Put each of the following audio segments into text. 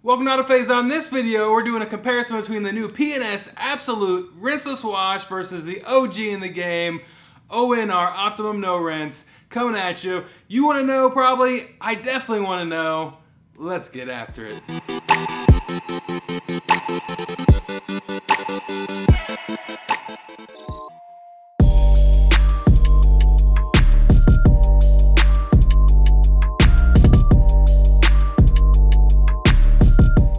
Welcome to Autofaze. On this video, we're doing a comparison between the new P&S Absoulte Rinseless Wash versus the OG in the game, ONR, Optimum No Rinse, coming at you. You want to know probably? I definitely want to know. Let's get after it.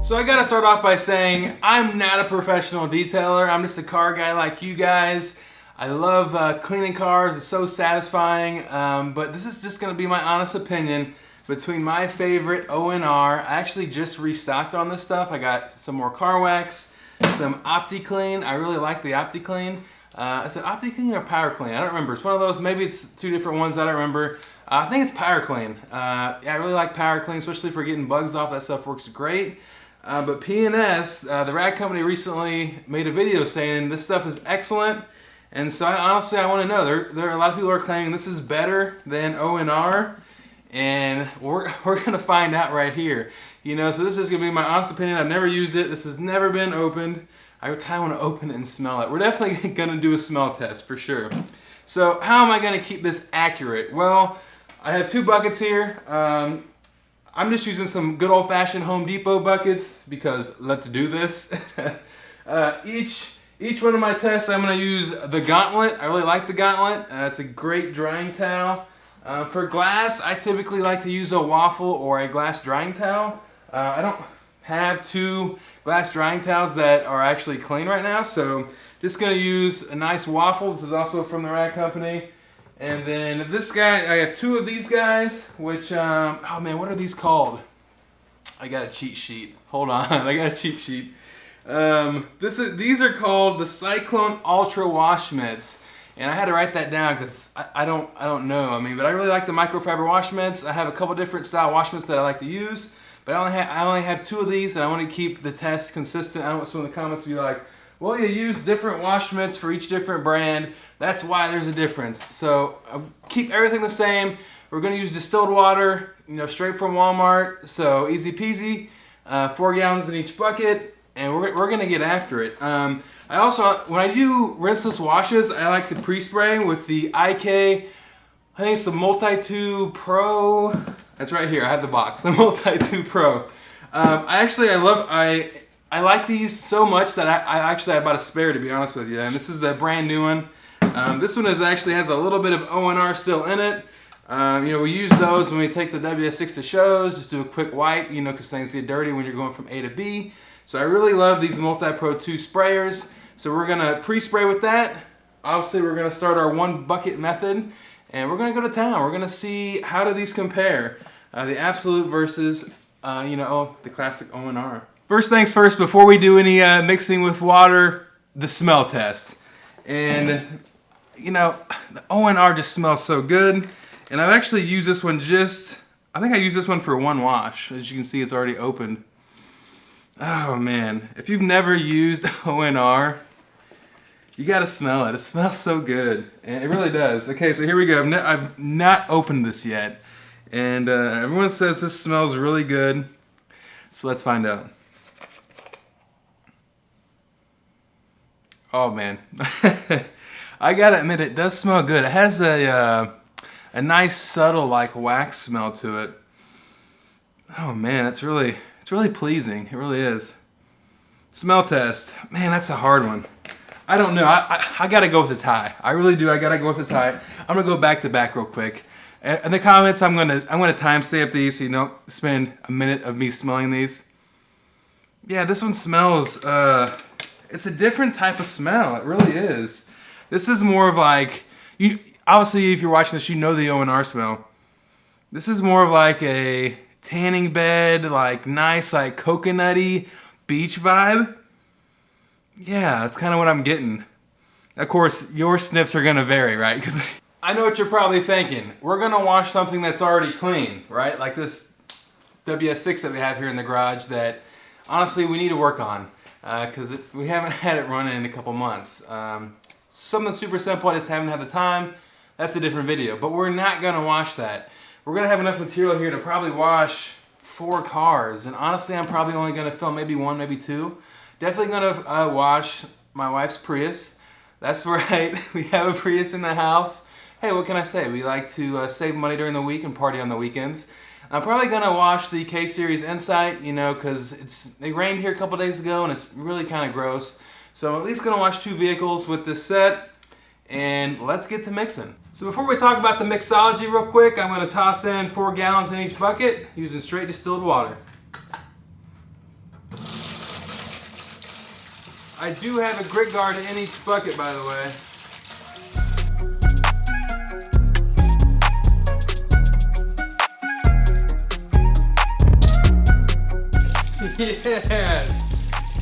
So I gotta start off by saying I'm not a professional detailer. I'm just a car guy like you guys. I love cleaning cars. It's so satisfying. But this is just gonna be my honest opinion between my favorite ONR. I actually just restocked on this stuff. I got some more car wax, some OptiClean. I really like the OptiClean. Is it OptiClean or Power Clean? I don't remember. It's one of those. Maybe it's two different ones. I don't remember. I think it's Power Clean. Yeah, I really like Power Clean, especially for getting bugs off. That stuff works great. But P&S, the rag company, recently made a video saying this stuff is excellent, and so honestly I want to know. There are a lot of people who are claiming this is better than ONR, and we're gonna find out right here. You know, so this is gonna be my honest opinion. I've never used it. This has never been opened. I kind of want to open it and smell it. We're definitely gonna do a smell test for sure. So how am I gonna keep this accurate? Well, I have two buckets here. I'm just using some good old-fashioned Home Depot buckets because let's do this. Each one of my tests, I'm going to use the Gauntlet. I really like the Gauntlet. It's a great drying towel. For glass, I typically like to use a waffle or a glass drying towel. I don't have two glass drying towels that are actually clean right now, so just going to use a nice waffle. This is also from the rag company. And then this guy, I have two of these guys, which, oh man, what are these called? I got a cheat sheet. Hold on, I got a cheat sheet. These are called the Cyclone Ultra Wash Mitts. And I had to write that down because I don't know. I mean, but I really like the microfiber wash mitts. I have a couple different style wash mitts that I like to use. But I only have two of these, and I want to keep the test consistent. I don't want someone in the comments to be like, well, you use different wash mitts for each different brand. That's why there's a difference. So keep everything the same. We're going to use distilled water, you know, straight from Walmart. So easy peasy. 4 gallons in each bucket, and we're going to get after it. I also, when I do rinseless washes, I like to pre-spray with the IK. I think it's the Multi-2 Pro. That's right here. I have the box. The Multi-2 Pro. I like these so much that I bought a spare, to be honest with you. And this is the brand new one. This one actually has a little bit of ONR still in it. You know, we use those when we take the WS6 to shows, just do a quick wipe, you know, because things get dirty when you're going from A to B. So I really love these Multi-Pro 2 sprayers. So we're going to pre-spray with that. Obviously, we're going to start our one bucket method, and we're going to go to town. We're going to see how do these compare. The Absolute versus, you know, the classic ONR. First things first, before we do any mixing with water, the smell test. And, you know, the ONR just smells so good. And I've actually used this one I think I used this one for one wash. As you can see, it's already opened. Oh man, if you've never used ONR, you gotta smell it. It smells so good, and it really does. Okay, so here we go. I've not opened this yet. And everyone says this smells really good. So let's find out. Oh man, I gotta admit it does smell good. It has a nice subtle like wax smell to it. Oh man, it's really pleasing. It really is. Smell test, man, that's a hard one. I don't know. I gotta go with the tie. I really do. I gotta go with the tie. I'm gonna go back to back real quick. In the comments, I'm gonna timestamp these so you don't spend a minute of me smelling these. Yeah, this one smells. It's a different type of smell. It really is. This is more of like, obviously if you're watching this, you know the ONR smell. This is more of like a tanning bed, like nice, like coconutty beach vibe. Yeah, that's kind of what I'm getting. Of course, your sniffs are gonna vary, right? Because I know what you're probably thinking. We're gonna wash something that's already clean, right? Like this WS6 that we have here in the garage that honestly we need to work on. Because we haven't had it running in a couple months. Something super simple, I just haven't had the time. That's a different video, but we're not gonna wash that. We're gonna have enough material here to probably wash 4 cars, and honestly I'm probably only going to film maybe 1, maybe 2. Definitely going to wash my wife's Prius. That's right, we have a Prius in the house. Hey, what can I say? We like to save money during the week and party on the weekends. I'm probably going to wash the K-Series Insight, you know, because it rained here a couple days ago and it's really kind of gross. So I'm at least going to wash 2 vehicles with this set, and let's get to mixing. So before we talk about the mixology real quick, I'm going to toss in 4 gallons in each bucket using straight distilled water. I do have a grit guard in each bucket, by the way. Yes!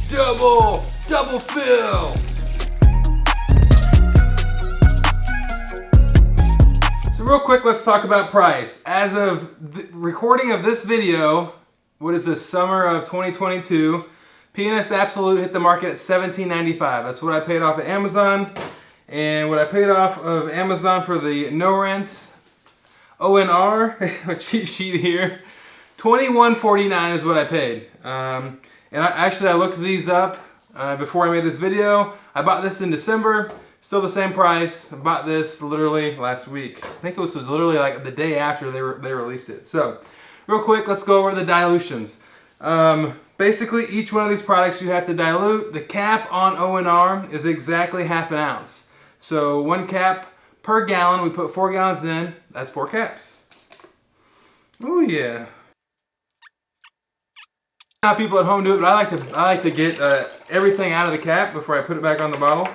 Double fill! So real quick, let's talk about price. As of the recording of this video, what is this, summer of 2022, P&S Absoulte hit the market at $17.95. That's what I paid off at Amazon. And what I paid off of Amazon for the No Rinse ONR, a cheat sheet here, $21.49 is what I paid. And I looked these up before I made this video. I bought this in December, still the same price. I bought this literally last week. I think this was literally like the day after they released it. So, real quick, let's go over the dilutions. Basically, each one of these products you have to dilute. The cap on ONR is exactly half an ounce. So 1 cap per gallon. We put 4 gallons in. That's 4 caps. Oh yeah. How people at home do it, but I like to get everything out of the cap before I put it back on the bottle.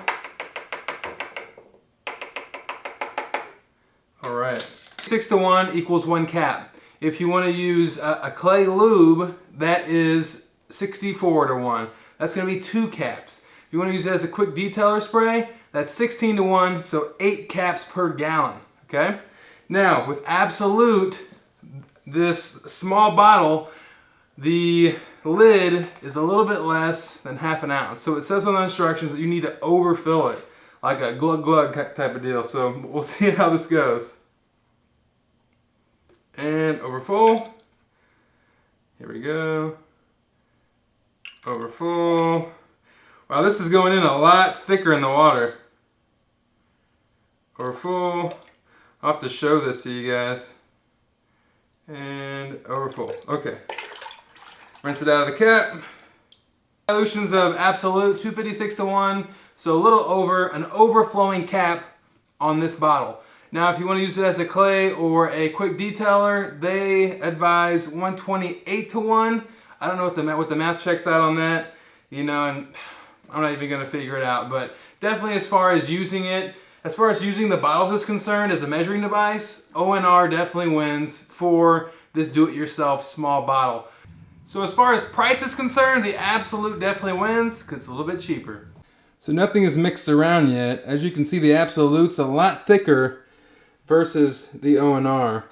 All right. 6-to-1 equals 1 cap. If you want to use a clay lube, that is 64-to-1. That's going to be 2 caps. If you want to use it as a quick detailer spray, that's 16-to-1, so 8 caps per gallon. Okay. Now with Absolute, this small bottle, the lid is a little bit less than half an ounce. So it says on the instructions that you need to overfill it, like a glug type of deal. So we'll see how this goes. And overfull. Here we go. Overfull. Wow, this is going in a lot thicker in the water. Overfull. I'll have to show this to you guys. And overfull. Okay. Rinse it out of the cap. Dilutions of Absolute, 256-to-1, so a little over an overflowing cap on this bottle. Now if you want to use it as a clay or a quick detailer, they advise 128-to-1. I don't know what the math checks out on that, you know, and I'm not even going to figure it out, but definitely as far as using the bottles is concerned as a measuring device, ONR definitely wins for this do-it-yourself small bottle. So as far as price is concerned, the Absolute definitely wins because it's a little bit cheaper. So nothing is mixed around yet. As you can see, the Absolute's a lot thicker versus the ONR.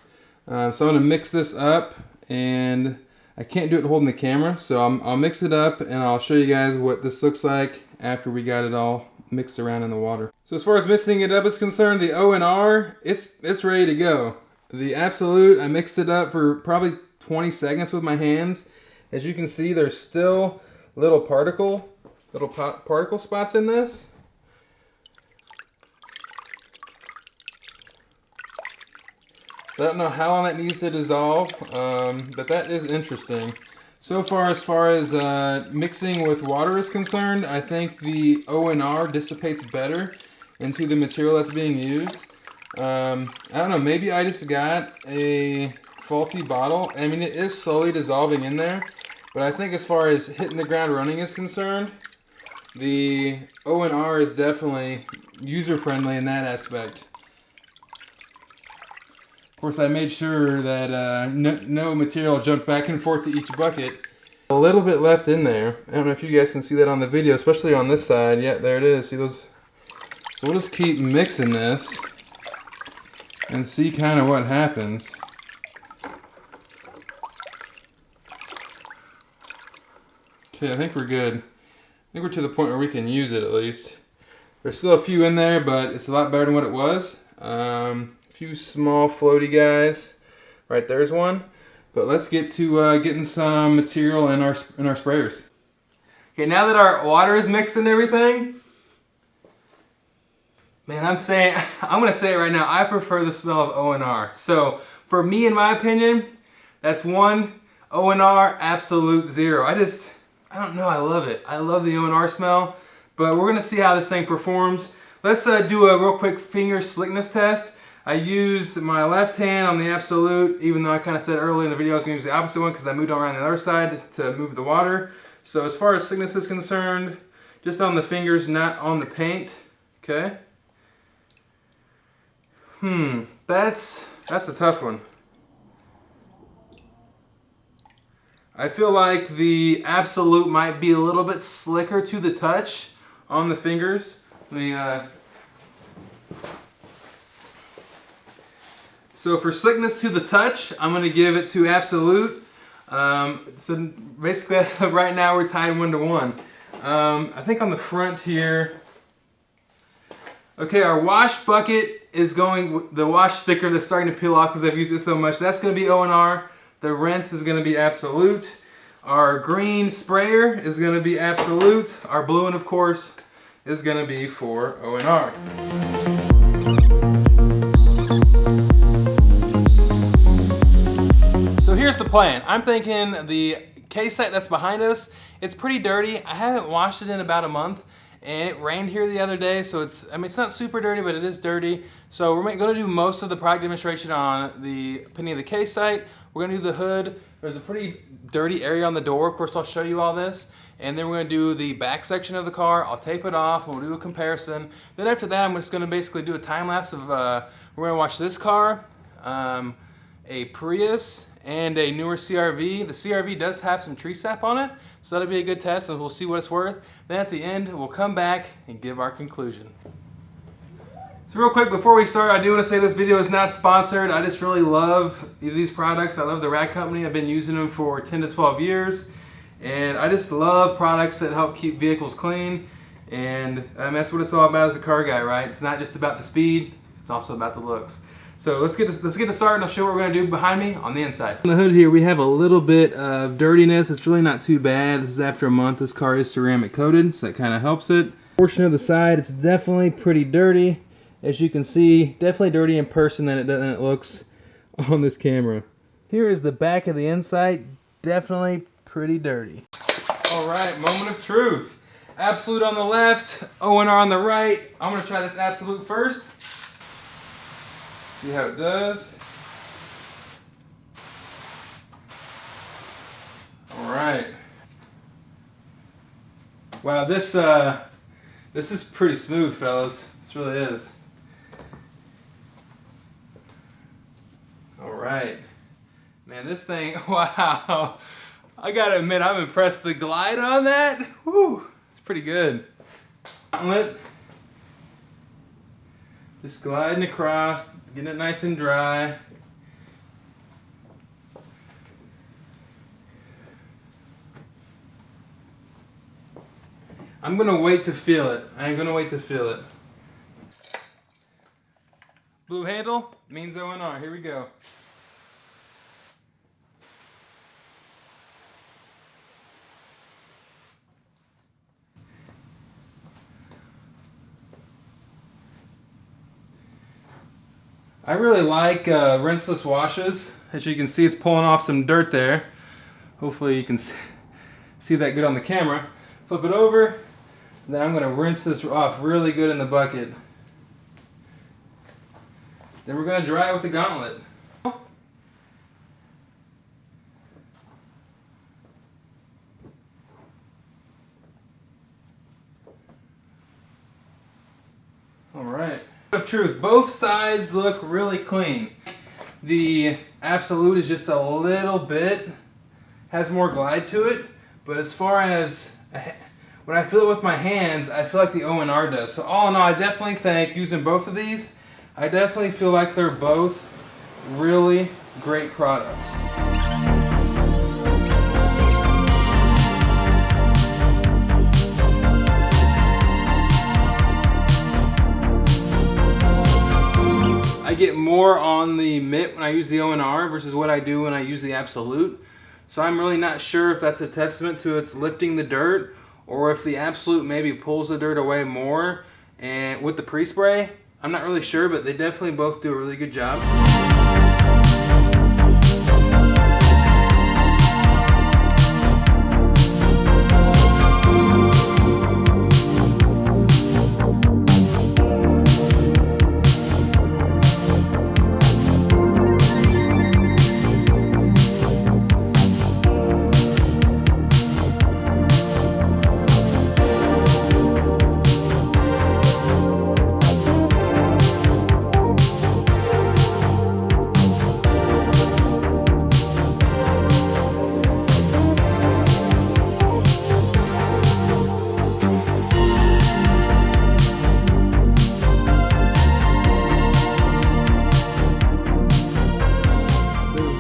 So I'm going to mix this up, and I can't do it holding the camera, so I'll mix it up and I'll show you guys what this looks like after we got it all mixed around in the water. So as far as mixing it up is concerned, the ONR, it's ready to go. The Absolute, I mixed it up for probably 20 seconds with my hands. As you can see, there's still little particle spots in this. So I don't know how long that needs to dissolve, but that is interesting. So far as mixing with water is concerned, I think the ONR dissipates better into the material that's being used. I don't know, maybe I just got a faulty bottle. I mean, it is slowly dissolving in there, but I think as far as hitting the ground running is concerned, the ONR is definitely user-friendly in that aspect. Of course, I made sure that no material jumped back and forth to each bucket. A little bit left in there. I don't know if you guys can see that on the video, especially on this side. Yeah, there it is. See those? So we'll just keep mixing this and see kind of what happens. Okay, I think we're good. I think we're to the point where we can use it at least. There's still a few in there, but it's a lot better than what it was. A few small floaty guys. Right, there's one. But let's get to getting some material in our sprayers. Okay, now that our water is mixed and everything, man, I'm gonna say it right now, I prefer the smell of ONR. So for me, in my opinion, that's one ONR Absolute 0. I don't know, I love it. I love the ONR smell, but we're gonna see how this thing performs. Let's do a real quick finger slickness test. I used my left hand on the Absolute, even though I kind of said earlier in the video I was gonna use the opposite one because I moved around the other side to move the water. So as far as slickness is concerned, just on the fingers, not on the paint, okay? That's a tough one. I feel like the Absolute might be a little bit slicker to the touch on the fingers. So for slickness to the touch, I'm going to give it to Absolute. So basically, right now we're tied 1-1. I think on the front here, okay, our wash bucket is going, the wash sticker that's starting to peel off because I've used it so much, that's going to be ONR. The rinse is going to be Absolute. Our green sprayer is going to be Absolute. Our blue one, of course, is going to be for ONR. So here's the plan. I'm thinking the case site that's behind us, it's pretty dirty. I haven't washed it in about a month. And it rained here the other day, so it's not super dirty, but it is dirty. So we're going to do most of the product demonstration on the pinning of the case site. We're going to do the hood. There's a pretty dirty area on the door. Of course, I'll show you all this. And then we're going to do the back section of the car. I'll tape it off. We'll do a comparison. Then after that, I'm just going to basically do a time lapse of, we're going to watch this car, a Prius, and a newer CRV. The CRV does have some tree sap on it, so that'll be a good test, and we'll see what it's worth. Then at the end, we'll come back and give our conclusion. So real quick, before we start, I do want to say this video is not sponsored. I just really love these products. I love the Rag Company. I've been using them for 10 to 12 years, and I just love products that help keep vehicles clean, and that's what it's all about as a car guy, right? It's not just about the speed, it's also about the looks. So let's get to start, and I'll show what we're going to do behind me on the inside. On the hood here, we have a little bit of dirtiness. It's really not too bad. This is after a month. This car is ceramic coated, so that kind of helps it. Portion of the side, it's definitely pretty dirty. As you can see, definitely dirty in person than it looks on this camera. Here is the back of the inside. Definitely pretty dirty. All right, moment of truth. Absolute on the left, ONR on the right. I'm going to try this Absolute first. See how it does. All right. Wow, this is pretty smooth, fellas. This really is. All right. Man, this thing, wow. I gotta admit, I'm impressed. The glide on that, whew, it's pretty good. Gauntlet. Just gliding across, getting it nice and dry. I'm gonna wait to feel it. I'm gonna wait to feel it. Blue handle means ONR. Here we go. I really like rinseless washes. As you can see, it's pulling off some dirt there. Hopefully you can see that good on the camera. Flip it over, and then I'm going to rinse this off really good in the bucket. Then we're going to dry it with the gauntlet. All right. Of truth, both sides look really clean. The Absolute is just a little bit, has more glide to it, but as far as when I feel it with my hands, I feel like the ONR does. So all in all, I definitely think using both of these, I definitely feel like they're both really great products. I get more on on the mitt when I use the ONR versus what I do when I use the Absolute. So I'm really not sure if that's a testament to it's lifting the dirt, or if the Absolute maybe pulls the dirt away more and with the pre-spray. I'm not really sure, but they definitely both do a really good job.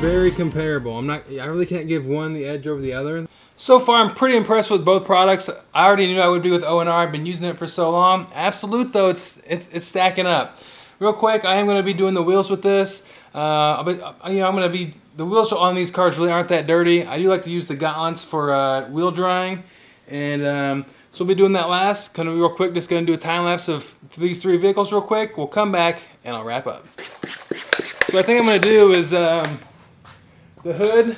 Very comparable. I really can't give one the edge over the other. So far, I'm pretty impressed with both products. I already knew I would be with ONR. I've been using it for so long. Absolute though, it's stacking up. Real quick, I am going to be doing the wheels with this. The wheels on these cars really aren't that dirty. I do like to use the gauntlets for wheel drying, and so we'll be doing that last. Kind of real quick, just going to do a time lapse of these three vehicles real quick. We'll come back and I'll wrap up. So what I think I'm going to do is the hood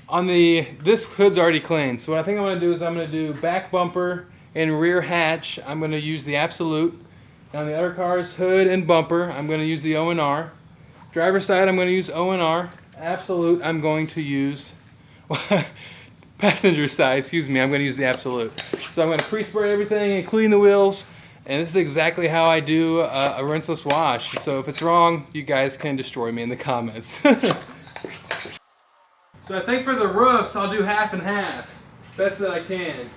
on this hood's already clean. So what I think I'm going to do is I'm going to do back bumper and rear hatch. I'm going to use the Absolute. On the other car's hood and bumper, I'm going to use the ONR. Driver's side, I'm going to use ONR. Absolute, I'm going to use passenger side. Excuse me, I'm going to use the Absolute. So I'm going to pre-spray everything, including the wheels. And this is exactly how I do a rinseless wash. So if it's wrong, you guys can destroy me in the comments. So I think for the roofs, I'll do half and half. Best that I can.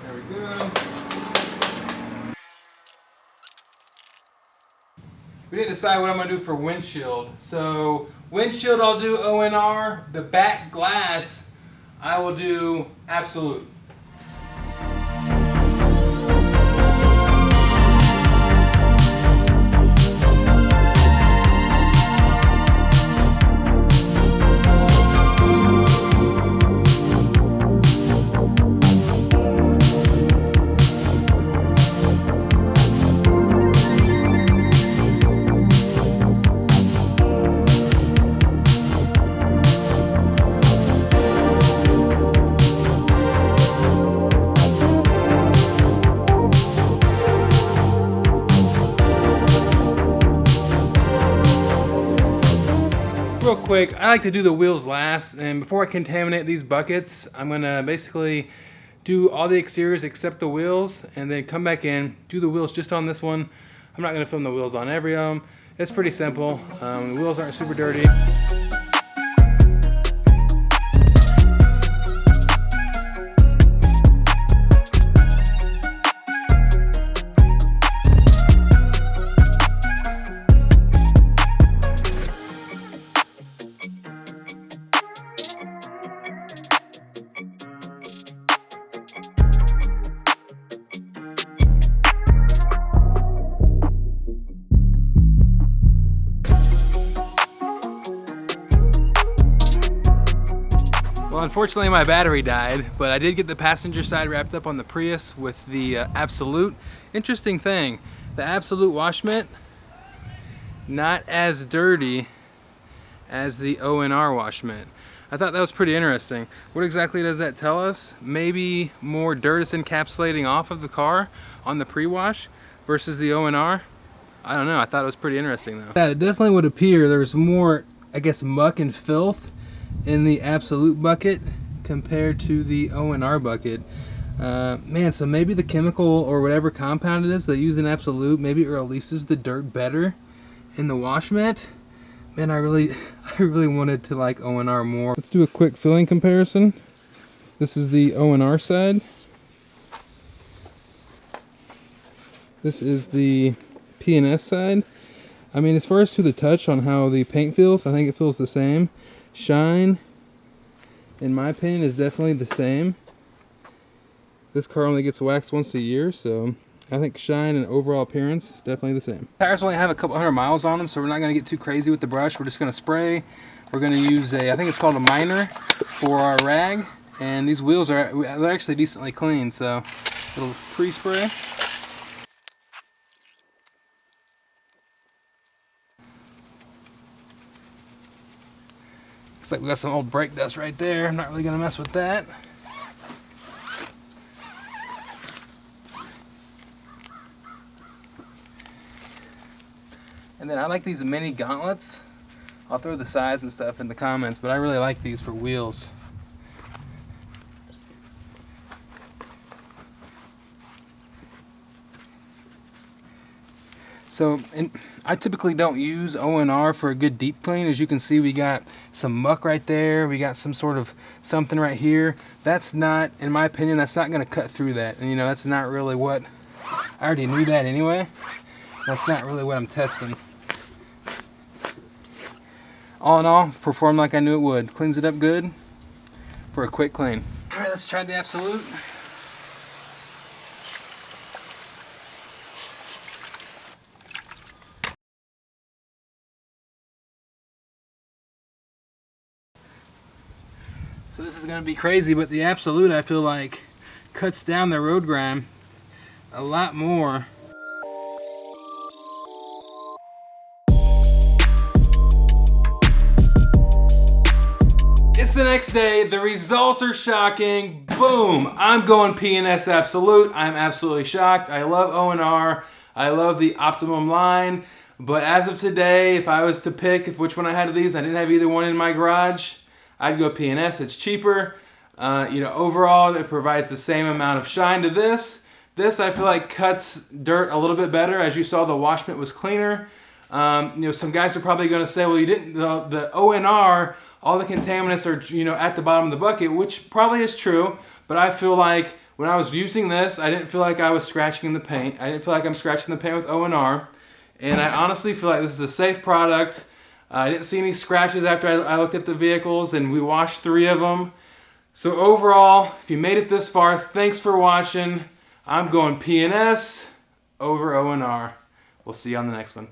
There we go. We didn't decide what I'm going to do for windshield. So windshield, I'll do ONR. The back glass, I will do Absolute. Real quick, I like to do the wheels last, and before I contaminate these buckets, I'm gonna basically do all the exteriors except the wheels, and then come back in, do the wheels just on this one. I'm not gonna film the wheels on every of them. It's pretty simple. The wheels aren't super dirty. Well, unfortunately my battery died, but I did get the passenger side wrapped up on the Prius with the Absolute. Interesting thing, the Absolute wash mitt, not as dirty as the ONR wash mitt. I thought that was pretty interesting. What exactly does that tell us? Maybe more dirt is encapsulating off of the car on the pre-wash versus the ONR? I don't know, I thought it was pretty interesting though. Yeah, it definitely would appear there's more, I guess, muck and filth in the Absolute bucket compared to the ONR bucket. Man, so maybe the chemical or whatever compound it is they use in Absolute, maybe it releases the dirt better in the wash mitt. Man, I really wanted to like ONR more. Let's do a quick filling comparison. This is the ONR side. This is the P&S side. I mean, as far as to the touch on how the paint feels, I think it feels the same. Shine, in my opinion, is definitely the same. This car only gets waxed once a year, so I think shine and overall appearance, definitely the same. Tires only have a couple hundred miles on them, so we're not going to get too crazy with the brush. We're just going to spray. We're going to use I think it's called a miner for our rag. And these wheels they're actually decently clean, so a little pre-spray. Looks like we got some old brake dust right there. I'm not really gonna mess with that. And then I like these mini gauntlets. I'll throw the size and stuff in the comments, but I really like these for wheels. So, I typically don't use ONR for a good deep clean. As you can see, we got some muck right there. We got some sort of something right here. That's not, in my opinion, that's not going to cut through that. And you know, that's not really what, I already knew that anyway. That's not really what I'm testing. All in all, performed like I knew it would. Cleans it up good for a quick clean. All right, let's try the Absoulte. So this is going to be crazy, but the Absoulte, I feel like, cuts down the road grime a lot more. It's the next day, the results are shocking. Boom, I'm going P&S Absoulte. I'm absolutely shocked. I love ONR. I love the Optimum line. But as of today, if I was to pick which one I had of these, I didn't have either one in my garage, I'd go P&S. It's cheaper. You know, overall, it provides the same amount of shine to this. This, I feel like, cuts dirt a little bit better. As you saw, the wash mitt was cleaner. You know, some guys are probably going to say, well, you didn't, the ONR, all the contaminants are, you know, at the bottom of the bucket, which probably is true. But I feel like when I was using this, I didn't feel like I was scratching the paint. I didn't feel like I'm scratching the paint with ONR. And I honestly feel like this is a safe product. I didn't see any scratches after I looked at the vehicles, and we washed 3 of them. So overall, if you made it this far, thanks for watching. I'm going P&S over ONR. We'll see you on the next one.